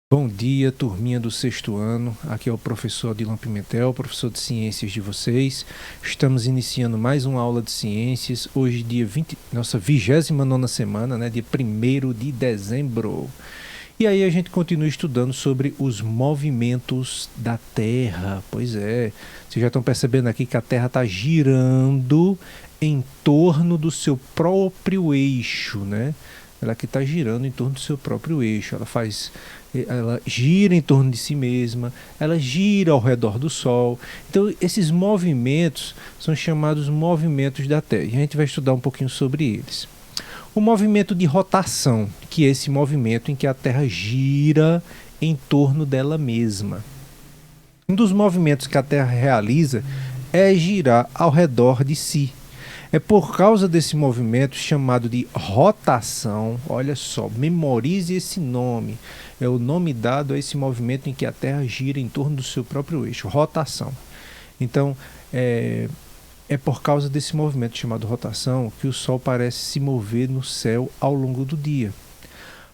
Bom dia, turminha do sexto ano. Aqui é o professor Adilon Pimentel, professor de ciências de vocês. Estamos iniciando mais uma aula de ciências. Hoje, dia 20, nossa 29ª semana, né? Dia 1º de dezembro. E aí a gente continua estudando sobre os movimentos da Terra. Pois é, vocês já estão percebendo aqui que a Terra está girando em torno do seu próprio eixo, né? Ela que está girando em torno do seu próprio eixo. Ela gira em torno de si mesma, ela gira ao redor do Sol. Então, esses movimentos são chamados movimentos da Terra. E a gente vai estudar um pouquinho sobre eles. O movimento de rotação, que é esse movimento em que a Terra gira em torno dela mesma. Um dos movimentos que a Terra realiza é girar ao redor de si. É por causa desse movimento chamado de rotação, olha só, memorize esse nome. É o nome dado a esse movimento em que a Terra gira em torno do seu próprio eixo, rotação. Então, é por causa desse movimento chamado rotação que o Sol parece se mover no céu ao longo do dia.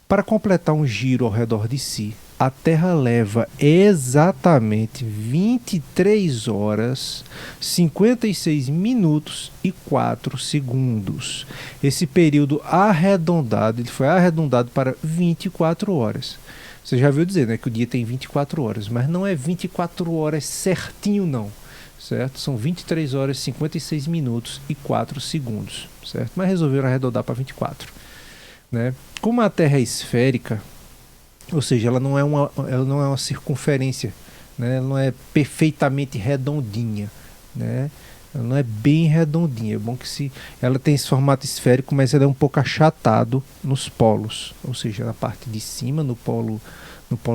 Para completar um giro ao redor de si, a Terra leva exatamente 23 horas, 56 minutos e 4 segundos. Esse período arredondado, ele foi arredondado para 24 horas. Você já viu dizer, né, que o dia tem 24 horas, mas não é 24 horas certinho, não. Certo? São 23 horas, 56 minutos e 4 segundos. Certo? Mas resolveram arredondar para 24. Né? Como a Terra é esférica, ou seja, ela não é uma circunferência, né? Ela não é perfeitamente redondinha, né? Ela não é bem redondinha. É bom que ela tem esse formato esférico, mas ela é um pouco achatado nos polos, ou seja, na parte de cima, no polo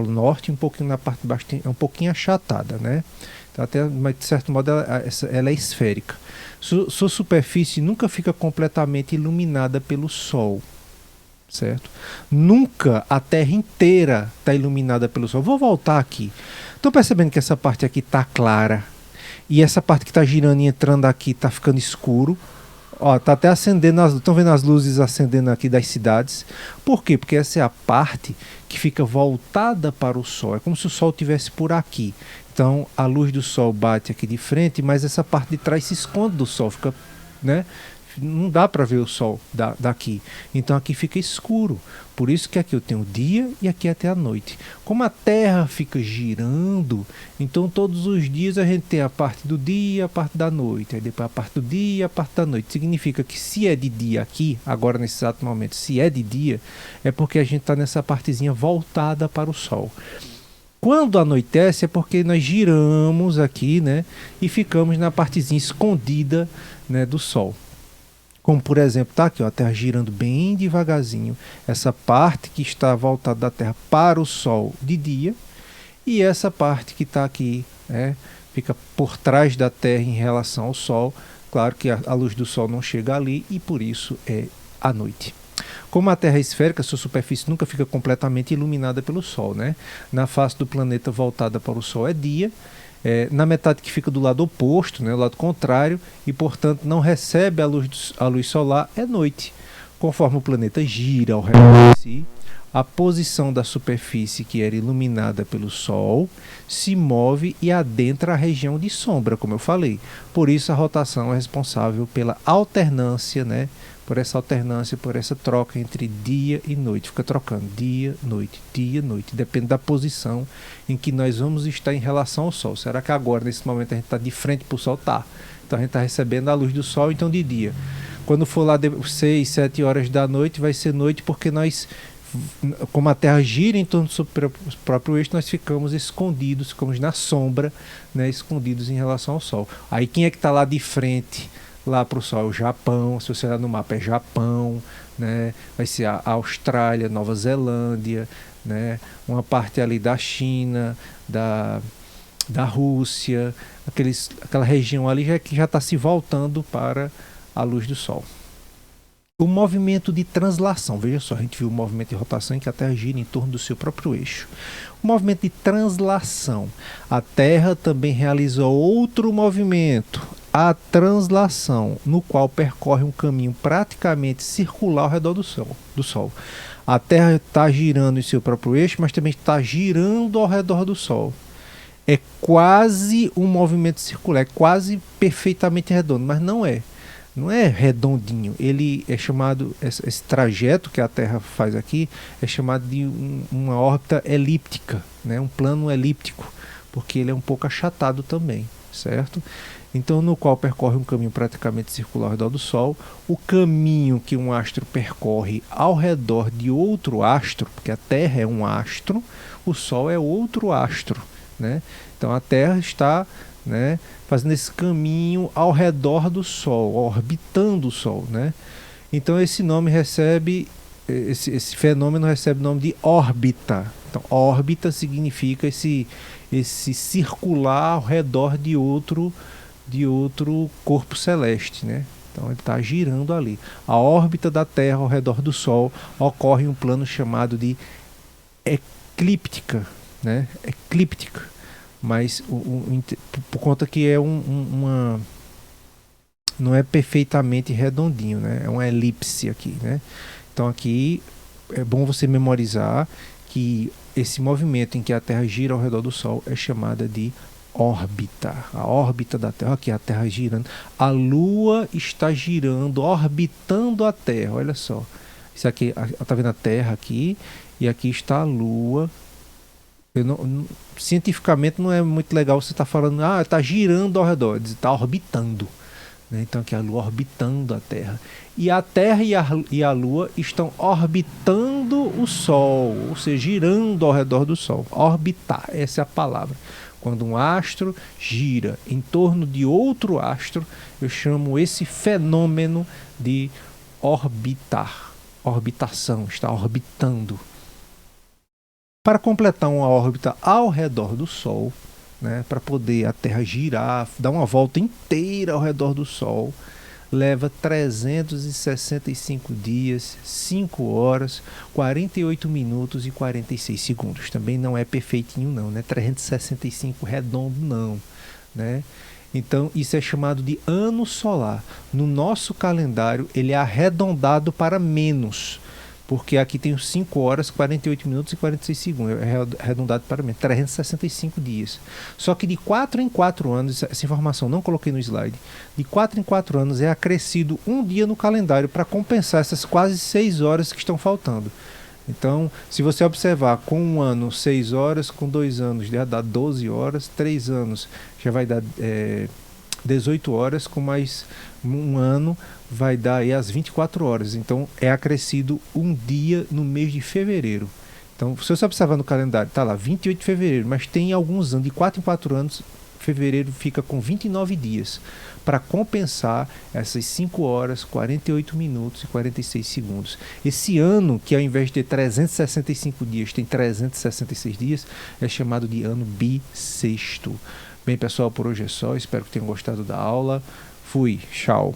norte, e um pouquinho na parte de baixo é um pouquinho achatada, né? Então, mas de certo modo ela é esférica. Sua superfície nunca fica completamente iluminada pelo Sol. Certo? Nunca a Terra inteira está iluminada pelo Sol. Vou voltar aqui. Estão percebendo que essa parte aqui está clara e essa parte que está girando e entrando aqui está ficando escuro. Ó, tá até acendendo, estão vendo as luzes acendendo aqui das cidades. Por quê? Porque essa é a parte que fica voltada para o Sol. É como se o Sol estivesse por aqui. Então a luz do Sol bate aqui de frente, mas essa parte de trás se esconde do Sol, fica, né? Não dá para ver o Sol daqui. Então aqui fica escuro. Por isso que aqui eu tenho o dia e aqui até a noite. Como a Terra fica girando, então todos os dias a gente tem a parte do dia e a parte da noite. Aí depois a parte do dia e a parte da noite. Significa que se é de dia aqui, agora nesse exato momento, se é de dia, é porque a gente está nessa partezinha voltada para o Sol. Quando anoitece é porque nós giramos aqui, né, e ficamos na partezinha escondida, né, do Sol. Como, por exemplo, está aqui, ó, a Terra girando bem devagarzinho. Essa parte que está voltada da Terra para o Sol de dia. E essa parte que está aqui, fica por trás da Terra em relação ao Sol. Claro que a luz do Sol não chega ali e por isso é à noite. Como a Terra é esférica, sua superfície nunca fica completamente iluminada pelo Sol, né? Na face do planeta voltada para o Sol é dia. Na metade que fica do lado oposto, né, o lado contrário, e portanto não recebe a luz solar, é noite. Conforme o planeta gira ao redor de si, a posição da superfície que era iluminada pelo Sol se move e adentra a região de sombra, como eu falei. Por isso a rotação é responsável pela alternância, né? Por essa alternância, por essa troca entre dia e noite. Fica trocando dia, noite, depende da posição em que nós vamos estar em relação ao Sol. Será que agora, nesse momento, a gente está de frente para o Sol? Tá. Então a gente está recebendo a luz do Sol, então de dia. Quando for lá 6, 7 horas da noite, vai ser noite porque nós, como a Terra gira em torno do seu próprio eixo, nós ficamos escondidos, ficamos na sombra, né, escondidos em relação ao Sol. Aí quem é que está lá de frente lá para o Sol? O Japão, se você olhar no mapa é Japão, né? Vai ser a Austrália, Nova Zelândia, né? Uma parte ali da China, da Rússia, aquela região ali que já está se voltando para a luz do Sol. O movimento de translação, veja só, a gente viu o movimento de rotação em que a Terra gira em torno do seu próprio eixo. O movimento de translação, a Terra também realiza outro movimento, a translação, no qual percorre um caminho praticamente circular ao redor do Sol. A Terra está girando em seu próprio eixo, mas também está girando ao redor do Sol. É quase um movimento circular, é quase perfeitamente redondo, mas não é. Não é redondinho. Ele é chamado, esse trajeto que a Terra faz aqui, é chamado de uma órbita elíptica, né? Um plano elíptico, porque ele é um pouco achatado também, certo? Então, no qual percorre um caminho praticamente circular ao redor do Sol. O caminho que um astro percorre ao redor de outro astro, porque a Terra é um astro, o Sol é outro astro, né? Então a Terra está, né, fazendo esse caminho ao redor do Sol, orbitando o Sol, né? Então esse nome recebe, esse fenômeno recebe o nome de órbita. Então órbita significa esse circular ao redor de outro corpo celeste, né? Então ele está girando ali. A órbita da Terra ao redor do Sol ocorre em um plano chamado de eclíptica, né? Eclíptica, mas por conta que é uma não é perfeitamente redondinho, né? É uma elipse aqui, né? Então aqui é bom você memorizar que esse movimento em que a Terra gira ao redor do Sol é chamada de órbita. A órbita da Terra, aqui a Terra girando, a Lua está girando, orbitando a Terra. Olha só, isso aqui, tá vendo a Terra aqui e aqui está a Lua. Cientificamente não é muito legal você estar falando, está girando ao redor, está orbitando, né? Então aqui a Lua orbitando a Terra. E a Terra e a Lua estão orbitando o Sol, ou seja, girando ao redor do Sol. Orbitar, essa é a palavra. Quando um astro gira em torno de outro astro, eu chamo esse fenômeno de orbitar. Orbitação, está orbitando. Para completar uma órbita ao redor do Sol, né, para poder a Terra girar, dar uma volta inteira ao redor do Sol, leva 365 dias, 5 horas, 48 minutos e 46 segundos. Também não é perfeitinho não, né? 365 redondo não, né? Então isso é chamado de ano solar. No nosso calendário ele é arredondado para menos, porque aqui tem os 5 horas, 48 minutos e 46 segundos. É arredondado para menos, 365 dias. Só que de 4 em 4 anos, essa informação não coloquei no slide, de 4 em 4 anos é acrescido um dia no calendário para compensar essas quase 6 horas que estão faltando. Então, se você observar, com um ano 6 horas, com 2 anos já dá 12 horas, 3 anos já vai dar 18 horas, com mais um ano vai dar aí as 24 horas. Então é acrescido um dia no mês de fevereiro. Então, se você observar no calendário, está lá 28 de fevereiro, mas tem alguns anos, de 4 em 4 anos, fevereiro fica com 29 dias, para compensar essas 5 horas, 48 minutos e 46 segundos. Esse ano, que ao invés de ter 365 dias, tem 366 dias, é chamado de ano bissexto. Bem, pessoal, por hoje é só. Espero que tenham gostado da aula. Fui. Tchau.